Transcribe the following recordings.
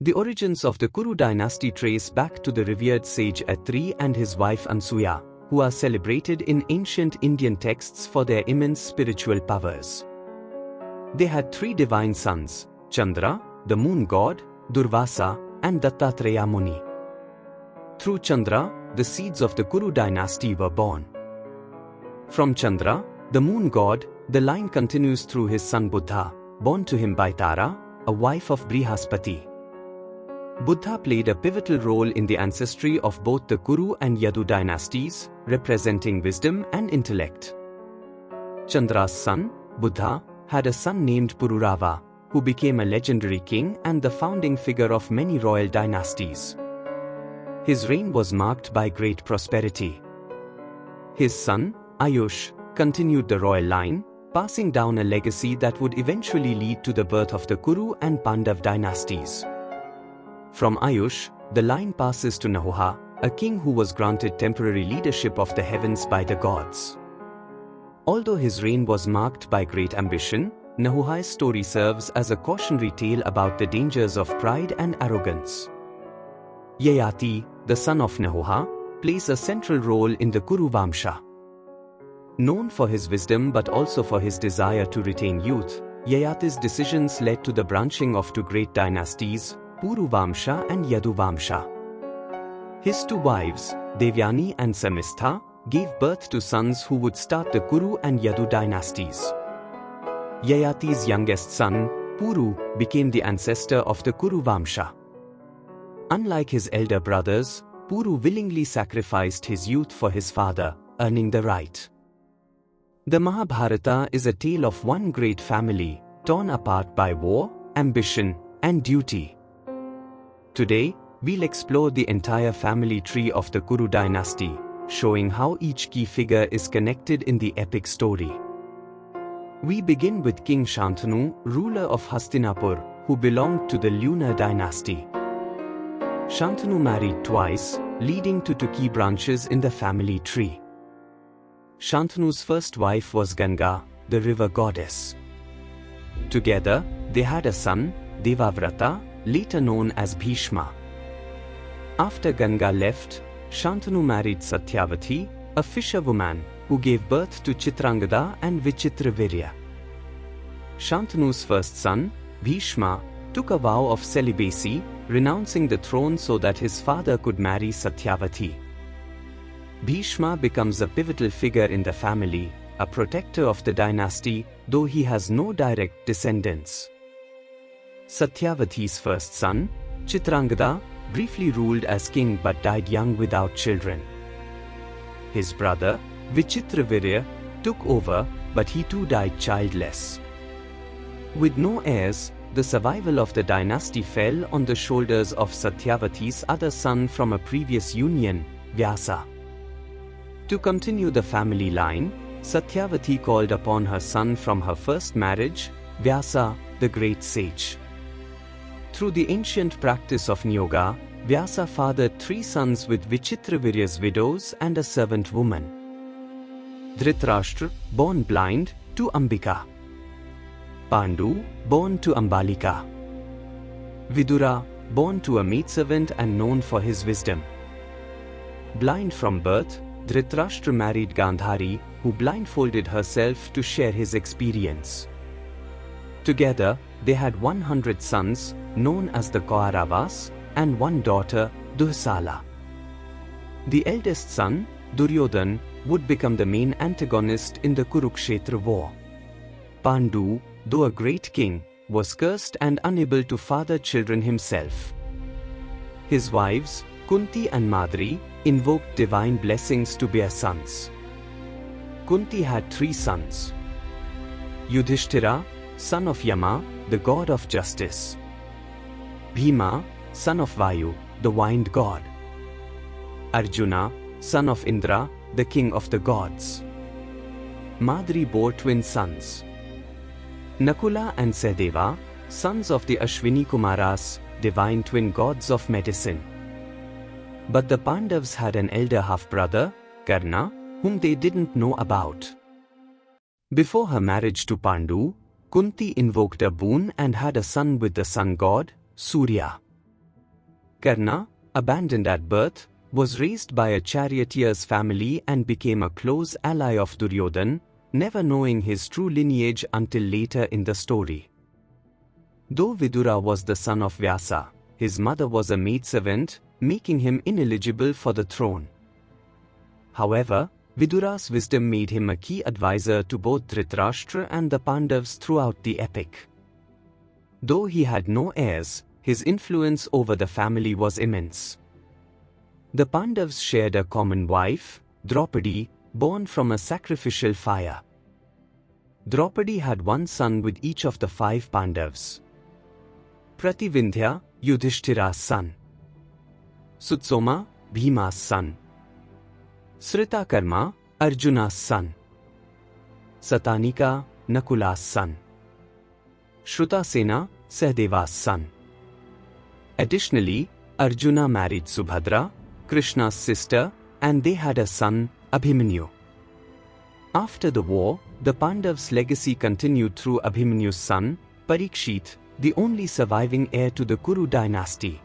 The origins of the Kuru dynasty trace back to the revered sage Atri and his wife Ansuya, who are celebrated in ancient Indian texts for their immense spiritual powers. They had three divine sons, Chandra, the moon god, Durvasa, and Dattatreya Muni. Through Chandra, the seeds of the Kuru dynasty were born. From Chandra, the moon god, the line continues through his son Buddha, born to him by Tara, a wife of Brihaspati. Buddha played a pivotal role in the ancestry of both the Kuru and Yadu dynasties, representing wisdom and intellect. Chandra's son, Buddha, had a son named Pururava, who became a legendary king and the founding figure of many royal dynasties. His reign was marked by great prosperity. His son, Ayush, continued the royal line, passing down a legacy that would eventually lead to the birth of the Kuru and Pandav dynasties. From Ayush, the line passes to Nahuha, a king who was granted temporary leadership of the heavens by the gods. Although his reign was marked by great ambition, Nahuha's story serves as a cautionary tale about the dangers of pride and arrogance. Yayati, the son of Nahuha, plays a central role in the Kuru Vamsha. Known for his wisdom but also for his desire to retain youth, Yayati's decisions led to the branching of two great dynasties, Puru Vamsha and Yadu Vamsha. His two wives, Devyani and Samistha, gave birth to sons who would start the Kuru and Yadu dynasties. Yayati's youngest son, Puru, became the ancestor of the Kuru Vamsha. Unlike his elder brothers, Puru willingly sacrificed his youth for his father, earning the right. The Mahabharata is a tale of one great family, torn apart by war, ambition, and duty. Today, we'll explore the entire family tree of the Kuru dynasty, showing how each key figure is connected in the epic story. We begin with King Shantanu, ruler of Hastinapur, who belonged to the lunar dynasty. Shantanu married twice, leading to two key branches in the family tree. Shantanu's first wife was Ganga, the river goddess. Together, they had a son, Devavrata, later known as Bhishma. After Ganga left, Shantanu married Satyavati, a fisherwoman, who gave birth to Chitrangada and Vichitravirya. Shantanu's first son, Bhishma, took a vow of celibacy, renouncing the throne so that his father could marry Satyavati. Bhishma becomes a pivotal figure in the family, a protector of the dynasty, though he has no direct descendants. Satyavati's first son, Chitrangada, briefly ruled as king but died young without children. His brother, Vichitravirya, took over, but he too died childless. With no heirs, the survival of the dynasty fell on the shoulders of Satyavati's other son from a previous union, Vyasa. To continue the family line, Satyavati called upon her son from her first marriage, Vyasa, the great sage. Through the ancient practice of Nyoga, Vyasa fathered three sons with Vichitravirya's widows and a servant woman. Dhritarashtra, born blind, to Ambika. Pandu, born to Ambalika. Vidura, born to a maidservant and known for his wisdom. Blind from birth, Dhritarashtra married Gandhari, who blindfolded herself to share his experience. Together, they had 100 sons, known as the Kauravas, and one daughter, Duhsala. The eldest son, Duryodhan, would become the main antagonist in the Kurukshetra war. Pandu, though a great king, was cursed and unable to father children himself. His wives, Kunti and Madri, invoked divine blessings to bear sons. Kunti had three sons. Yudhishthira, son of Yama, the god of justice. Bhima, son of Vayu, the wind god. Arjuna, son of Indra, the king of the gods. Madri bore twin sons. Nakula and Sahadeva, sons of the Ashwini Kumaras, divine twin gods of medicine. But the Pandavas had an elder half-brother, Karna, whom they didn't know about. Before her marriage to Pandu, Kunti invoked a boon and had a son with the sun god, Surya. Karna, abandoned at birth, was raised by a charioteer's family and became a close ally of Duryodhan, never knowing his true lineage until later in the story. Though Vidura was the son of Vyasa, his mother was a maidservant, making him ineligible for the throne. However, Vidura's wisdom made him a key advisor to both Dhritarashtra and the Pandavas throughout the epic. Though he had no heirs, his influence over the family was immense. The Pandavas shared a common wife, Draupadi, born from a sacrificial fire. Draupadi had one son with each of the 5 Pandavas. Prativindhya, Yudhishthira's son. Sutsoma, Bhima's son. Sritakarma, Arjuna's son. Satanika, Nakula's son. Shrutasena, Sahadeva's son. Additionally, Arjuna married Subhadra, Krishna's sister, and they had a son, Abhimanyu. After the war, the Pandavas' legacy continued through Abhimanyu's son, Parikshit, the only surviving heir to the Kuru dynasty.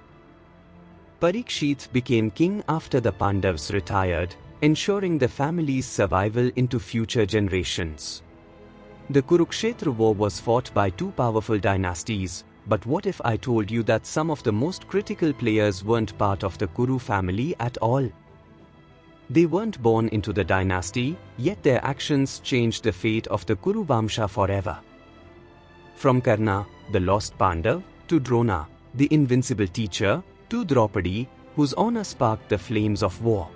Parikshit became king after the Pandavas retired, ensuring the family's survival into future generations. The Kurukshetra war was fought by 2 powerful dynasties, but what if I told you that some of the most critical players weren't part of the Kuru family at all? They weren't born into the dynasty, yet their actions changed the fate of the Kuru Vamsha forever. From Karna, the lost Pandav, to Drona, the invincible teacher, to Draupadi, whose honor sparked the flames of war.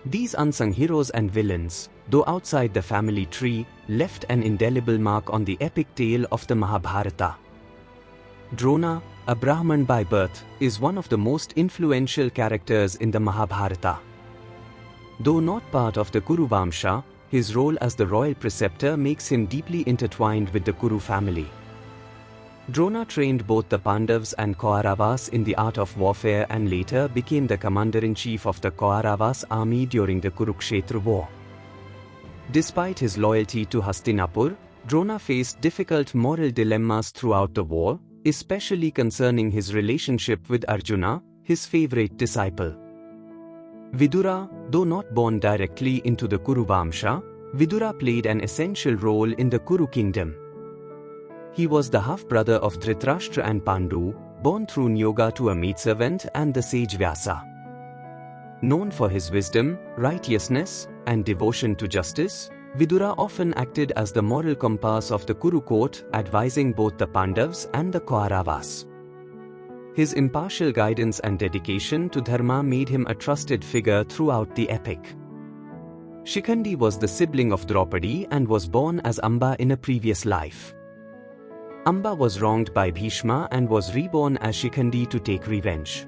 These unsung heroes and villains, though outside the family tree, left an indelible mark on the epic tale of the Mahabharata. Drona, a Brahman by birth, is one of the most influential characters in the Mahabharata. Though not part of the Kuru Vamsha, his role as the royal preceptor makes him deeply intertwined with the Kuru family. Drona trained both the Pandavas and Kauravas in the art of warfare and later became the commander-in-chief of the Kauravas army during the Kurukshetra war. Despite his loyalty to Hastinapur, Drona faced difficult moral dilemmas throughout the war, especially concerning his relationship with Arjuna, his favorite disciple. Vidura, though not born directly into the Kuru Vamsha, Vidura played an essential role in the Kuru kingdom. He was the half-brother of Dhritarashtra and Pandu, born through Nyoga to a maidservant and the sage Vyasa. Known for his wisdom, righteousness, and devotion to justice, Vidura often acted as the moral compass of the Kuru court, advising both the Pandavas and the Kauravas. His impartial guidance and dedication to dharma made him a trusted figure throughout the epic. Shikhandi was the sibling of Draupadi and was born as Amba in a previous life. Amba was wronged by Bhishma and was reborn as Shikhandi to take revenge.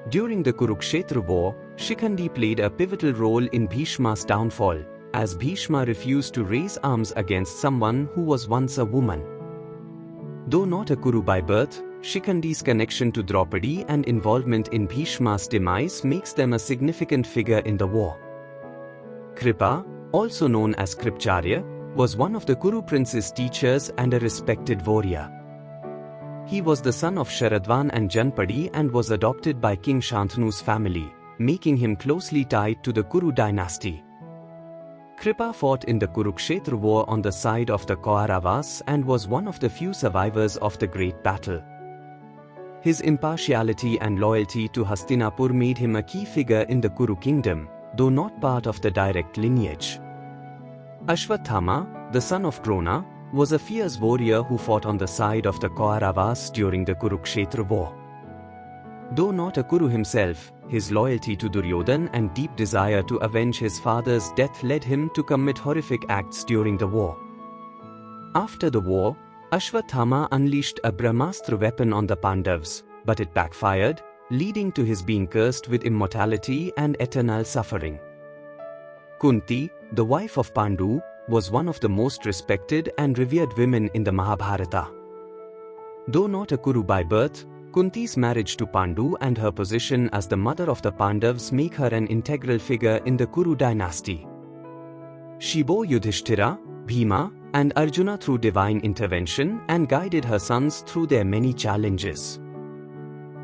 During the Kurukshetra war, Shikhandi played a pivotal role in Bhishma's downfall, as Bhishma refused to raise arms against someone who was once a woman. Though not a Kuru by birth, Shikhandi's connection to Draupadi and involvement in Bhishma's demise makes them a significant figure in the war. Kripa, also known as Kripacharya, was one of the Kuru prince's teachers and a respected warrior. He was the son of Sharadvan and Janpadi and was adopted by King Shantanu's family, making him closely tied to the Kuru dynasty. Kripa fought in the Kurukshetra war on the side of the Kauravas and was one of the few survivors of the great battle. His impartiality and loyalty to Hastinapur made him a key figure in the Kuru kingdom, though not part of the direct lineage. Ashwathama, the son of Drona, was a fierce warrior who fought on the side of the Kauravas during the Kurukshetra war. Though not a Kuru himself, his loyalty to Duryodhan and deep desire to avenge his father's death led him to commit horrific acts during the war. After the war, Ashwathama unleashed a Brahmastra weapon on the Pandavas, but it backfired, leading to his being cursed with immortality and eternal suffering. Kunti, the wife of Pandu, was one of the most respected and revered women in the Mahabharata. Though not a Kuru by birth, Kunti's marriage to Pandu and her position as the mother of the Pandavas make her an integral figure in the Kuru dynasty. She bore Yudhishthira, Bhima, and Arjuna through divine intervention and guided her sons through their many challenges.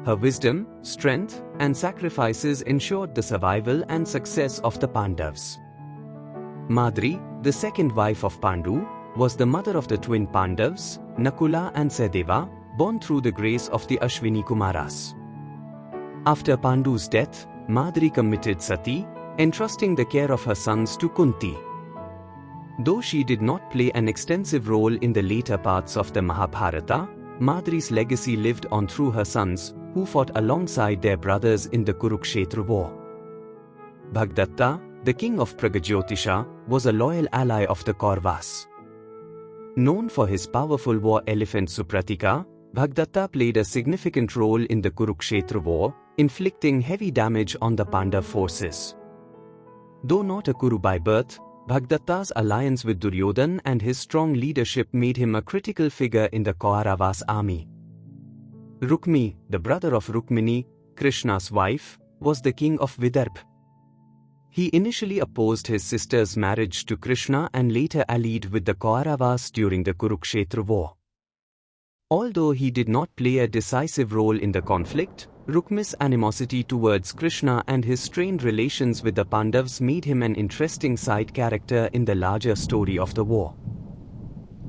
Her wisdom, strength, and sacrifices ensured the survival and success of the Pandavas. Madri, the second wife of Pandu, was the mother of the twin Pandavas, Nakula and Sahadeva, born through the grace of the Ashwini Kumaras. After Pandu's death, Madri committed sati, entrusting the care of her sons to Kunti. Though she did not play an extensive role in the later parts of the Mahabharata, Madri's legacy lived on through her sons, who fought alongside their brothers in the Kurukshetra war. Bhagdatta, the king of Pragajyotisha, was a loyal ally of the Kauravas. Known for his powerful war elephant Supratika, Bhagdatta played a significant role in the Kurukshetra war, inflicting heavy damage on the Pandav forces. Though not a Kuru by birth, Bhagdatta's alliance with Duryodhan and his strong leadership made him a critical figure in the Kauravas army. Rukmi, the brother of Rukmini, Krishna's wife, was the king of Vidarbha. He initially opposed his sister's marriage to Krishna and later allied with the Kauravas during the Kurukshetra war. Although he did not play a decisive role in the conflict, Rukmi's animosity towards Krishna and his strained relations with the Pandavas made him an interesting side character in the larger story of the war.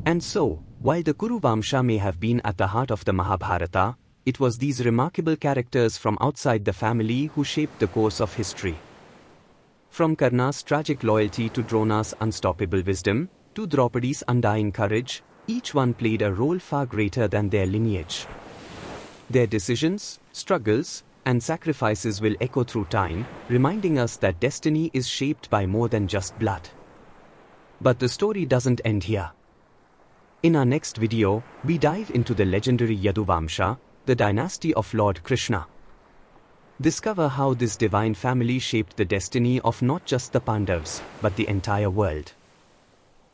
And so, while the Kuru Vamsha may have been at the heart of the Mahabharata, it was these remarkable characters from outside the family who shaped the course of history. From Karna's tragic loyalty to Drona's unstoppable wisdom, to Draupadi's undying courage, each one played a role far greater than their lineage. Their decisions, struggles, and sacrifices will echo through time, reminding us that destiny is shaped by more than just blood. But the story doesn't end here. In our next video, we dive into the legendary Yadu Vamsha, the dynasty of Lord Krishna. Discover how this divine family shaped the destiny of not just the Pandavas, but the entire world.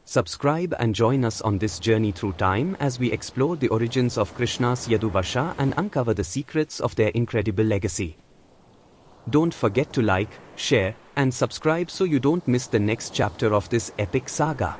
Subscribe and join us on this journey through time as we explore the origins of Krishna's Yadu Vamsha and uncover the secrets of their incredible legacy. Don't forget to like, share, and subscribe so you don't miss the next chapter of this epic saga.